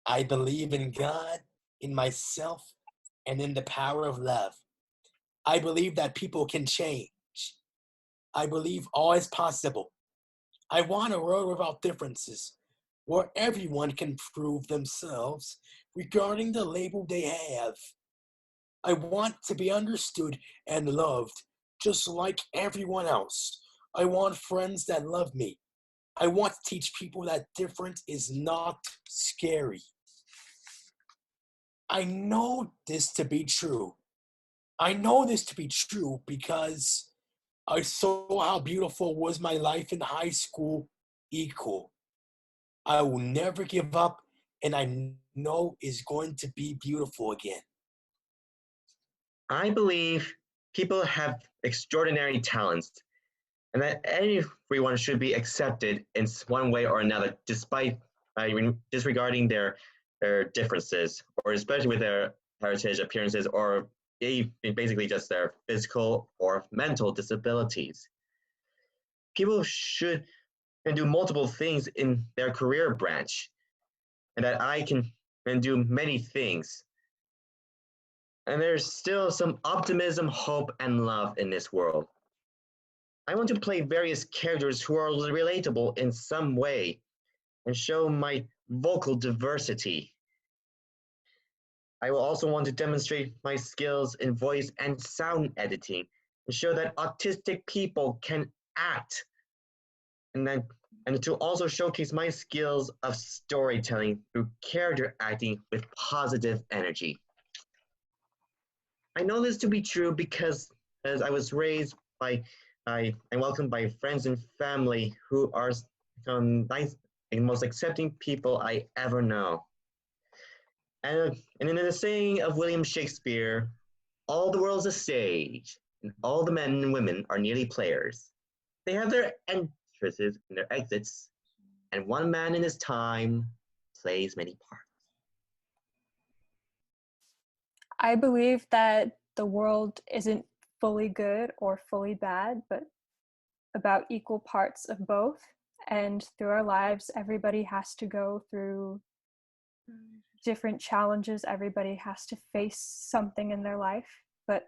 I believe in God, in myself, and in the power of love. I believe that people can change. I believe all is possible. I want a world without differences, where everyone can prove themselves regarding the label they have. I want to be understood and loved just like everyone else. I want friends that love me. I want to teach people that different is not scary. I know this to be true. I know this to be true because I saw how beautiful was my life in high school equal. I will never give up, and I know it's going to be beautiful again. I believe people have extraordinary talents and that everyone should be accepted in one way or another, despite disregarding their differences, or especially with their heritage, appearances, or basically just their physical or mental disabilities. People should can do multiple things in their career branch, and that I can do many things. And there's still some optimism, hope, and love in this world. I want to play various characters who are relatable in some way and show my vocal diversity. I will also want to demonstrate my skills in voice and sound editing and show that autistic people can act, and to also showcase my skills of storytelling through character acting with positive energy. I know this to be true because as I was raised by and welcomed by friends and family who are some nice and most accepting people I ever know. And in the saying of William Shakespeare, all the world's a stage, and all the men and women are nearly players. They have their entrances and their exits, and one man in his time plays many parts. I believe that the world isn't fully good or fully bad, but about equal parts of both. And through our lives, everybody has to go through different challenges. Everybody has to face something in their life, but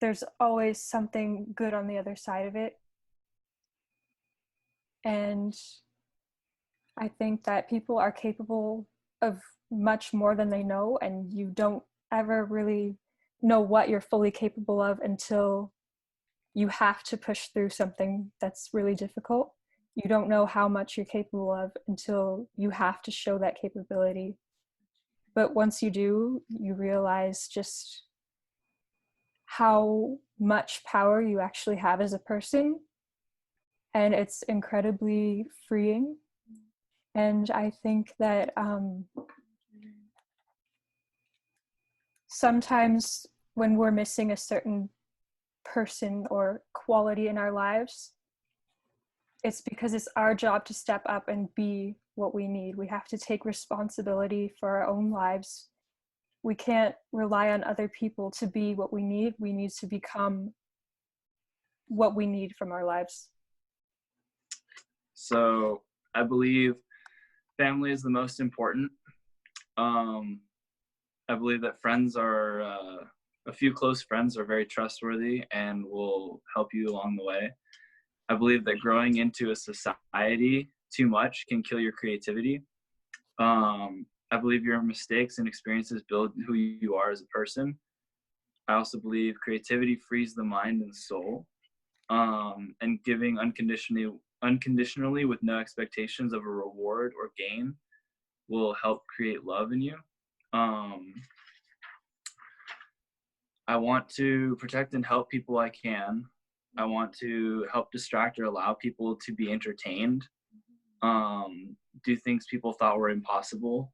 there's always something good on the other side of it. And I think that people are capable of much more than they know, and you don't ever really know what you're fully capable of until you have to push through something that's really difficult. You don't know how much you're capable of until you have to show that capability. But once you do, you realize just how much power you actually have as a person. And it's incredibly freeing. And I think that sometimes when we're missing a certain person or quality in our lives, it's because it's our job to step up and be what we need. We have to take responsibility for our own lives. We can't rely on other people to be what we need. We need to become what we need from our lives. So I believe family is the most important. I believe that friends are, a few close friends are very trustworthy and will help you along the way. I believe that growing into a society too much can kill your creativity. I believe your mistakes and experiences build who you are as a person. I also believe creativity frees the mind and soul, and giving unconditionally with no expectations of a reward or gain will help create love in you. I want to protect and help people I can. I want to help distract or allow people to be entertained, do things people thought were impossible,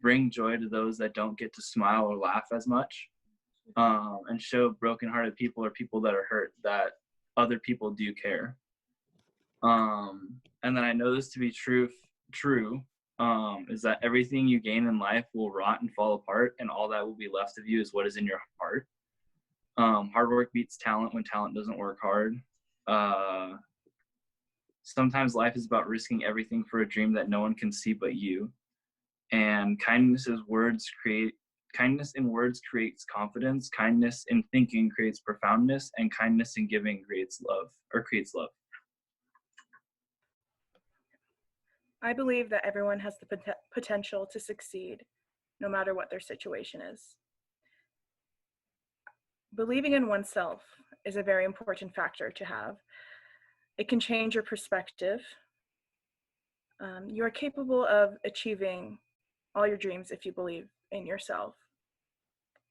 bring joy to those that don't get to smile or laugh as much, and show brokenhearted people or people that are hurt that other people do care. And then I know this to be true, is that everything you gain in life will rot and fall apart, and all that will be left of you is what is in your heart. Hard work beats talent when talent doesn't work hard. Sometimes life is about risking everything for a dream that no one can see but you. And kindness in words creates confidence, kindness in thinking creates profoundness, and kindness in giving creates love. I believe that everyone has the potential to succeed, no matter what their situation is. Believing in oneself is a very important factor to have. It can change your perspective. You are capable of achieving all your dreams if you believe in yourself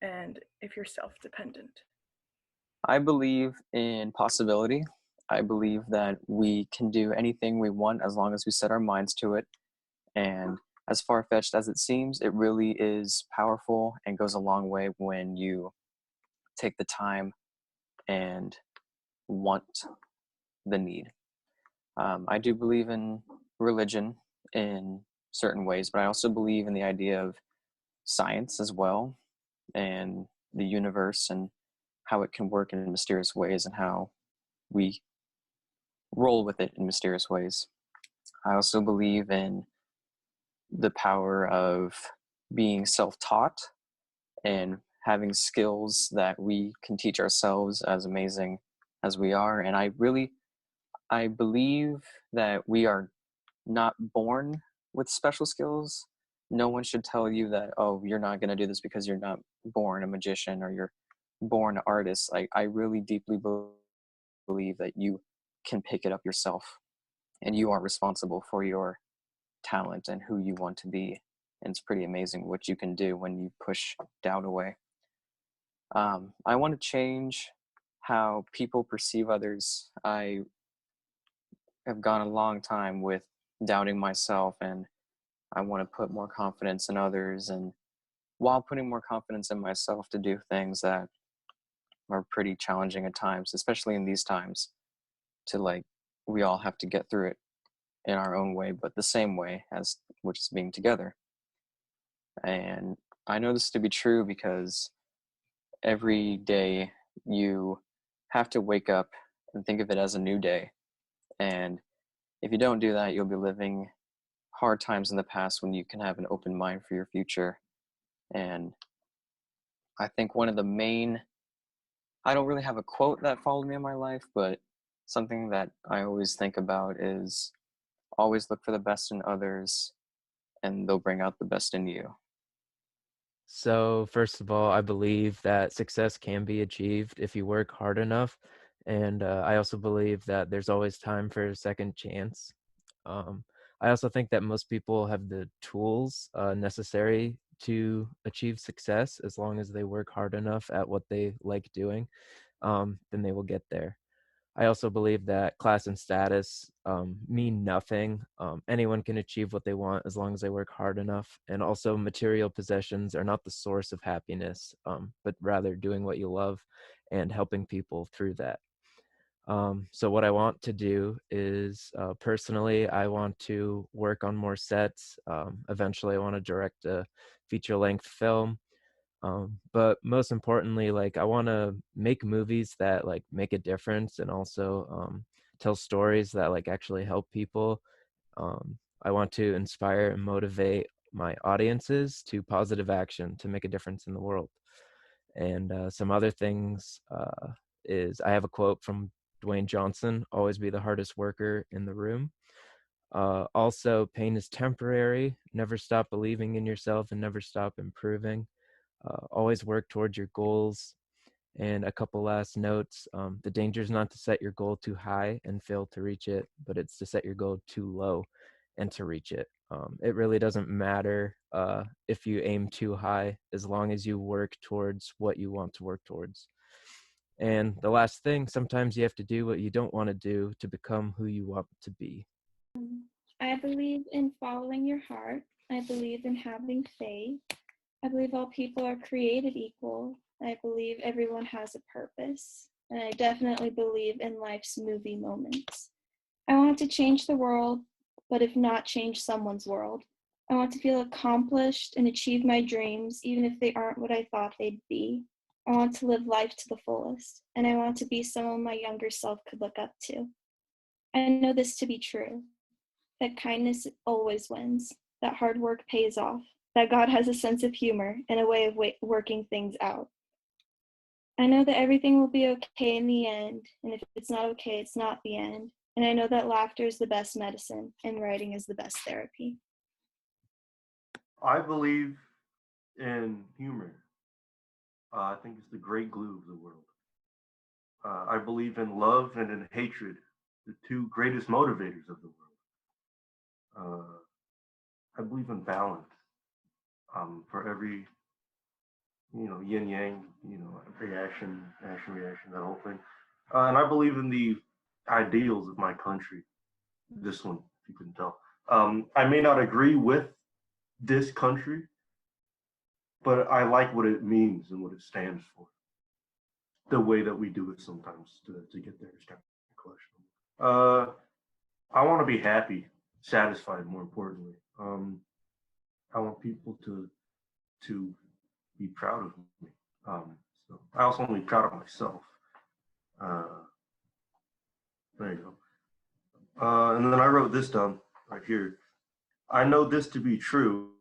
and if you're self-dependent. I believe in possibility. I believe that we can do anything we want as long as we set our minds to it. And as far-fetched as it seems, it really is powerful and goes a long way when you take the time and want the need. I do believe in religion in certain ways, but I also believe in the idea of science as well, and the universe and how it can work in mysterious ways and how we roll with it in mysterious ways. I also believe in the power of being self-taught and having skills that we can teach ourselves, as amazing as we are. And I believe that we are not born with special skills. No one should tell you that, oh, you're not going to do this because you're not born a magician or you're born an artist. I really deeply believe that you can pick it up yourself and you are responsible for your talent and who you want to be. And it's pretty amazing what you can do when you push doubt away. I want to change how people perceive others. I have gone a long time with doubting myself, and I want to put more confidence in others, and while putting more confidence in myself to do things that are pretty challenging at times, especially in these times, we all have to get through it in our own way, but the same way as which is being together. And I know this to be true because every day you have to wake up and think of it as a new day. And if you don't do that, you'll be living hard times in the past when you can have an open mind for your future. And I think one of the main, I don't really have a quote that followed me in my life, but something that I always think about is always look for the best in others and they'll bring out the best in you. So, first of all, I believe that success can be achieved if you work hard enough. And I also believe that there's always time for a second chance. I also think that most people have the tools necessary to achieve success as long as they work hard enough at what they like doing, then they will get there. I also believe that class and status mean nothing. Anyone can achieve what they want as long as they work hard enough. And also material possessions are not the source of happiness, but rather doing what you love and helping people through that. So what I want to do is, personally, I want to work on more sets. Eventually, I want to direct a feature-length film. But most importantly, I want to make movies that make a difference and also tell stories that actually help people. I want to inspire and motivate my audiences to positive action to make a difference in the world. And some other things is I have a quote from Dwayne Johnson: always be the hardest worker in the room. Also, pain is temporary. Never stop believing in yourself and never stop improving. Always work towards your goals. And a couple last notes. The danger is not to set your goal too high and fail to reach it, but it's to set your goal too low and to reach it. It really doesn't matter if you aim too high, as long as you work towards what you want to work towards. And the last thing, sometimes you have to do what you don't want to do to become who you want to be. I believe in following your heart. I believe in having faith. I believe all people are created equal. I believe everyone has a purpose. And I definitely believe in life's movie moments. I want to change the world, but if not change someone's world. I want to feel accomplished and achieve my dreams, even if they aren't what I thought they'd be. I want to live life to the fullest, and I want to be someone my younger self could look up to. I know this to be true, that kindness always wins. that hard work pays off, that God has a sense of humor and a way of working things out. I know that everything will be okay in the end, and if it's not okay, it's not the end. And I know that laughter is the best medicine, and writing is the best therapy. I believe in humor. I think it's the great glue of the world. I believe in love and in hatred, the two greatest motivators of the world. I believe in balance. For every, yin yang, reaction, reaction, that whole thing. And I believe in the ideals of my country. This one, if you can tell. I may not agree with this country, but I like what it means and what it stands for. The way that we do it sometimes to get there is kind of questionable. I want to be happy, satisfied, more importantly. I want people to be proud of me. So I also want to be proud of myself. There you go. And then I wrote this down right here. I know this to be true,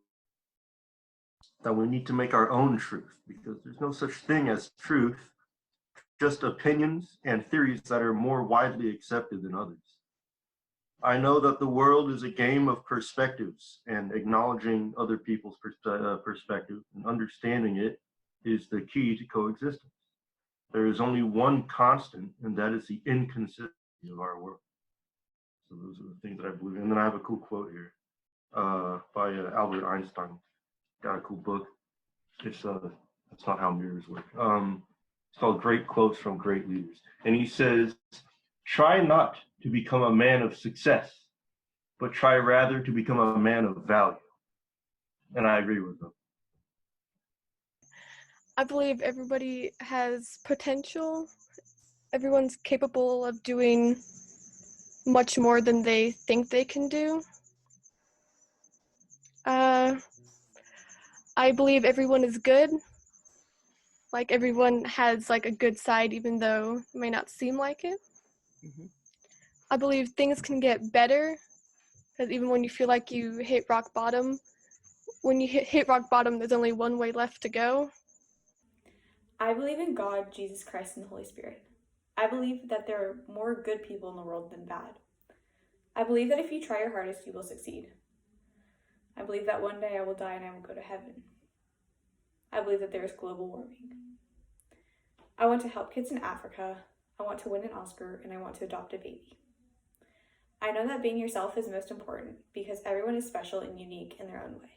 that we need to make our own truth, because there's no such thing as truth, just opinions and theories that are more widely accepted than others. I know that the world is a game of perspectives, and acknowledging other people's perspective and understanding it is the key to coexistence. There is only one constant, and that is the inconsistency of our world. So those are the things that I believe in. And then I have a cool quote here by Albert Einstein. Got a cool book. It's that's not how mirrors work. It's called Great Quotes from Great Leaders. And he says, try not to become a man of success, but try rather to become a man of value. And I agree with them. I believe everybody has potential. Everyone's capable of doing much more than they think they can do. I believe everyone is good. Like, everyone has like a good side, even though it may not seem like it. Mm-hmm. I believe things can get better, because even when you feel like you hit rock bottom, when you hit rock bottom, there's only one way left to go. I believe in God, Jesus Christ, and the Holy Spirit. I believe that there are more good people in the world than bad. I believe that if you try your hardest, you will succeed. I believe that one day I will die and I will go to heaven. I believe that there is global warming. I want to help kids in Africa. I want to win an Oscar, and I want to adopt a baby. I know that being yourself is most important, because everyone is special and unique in their own way.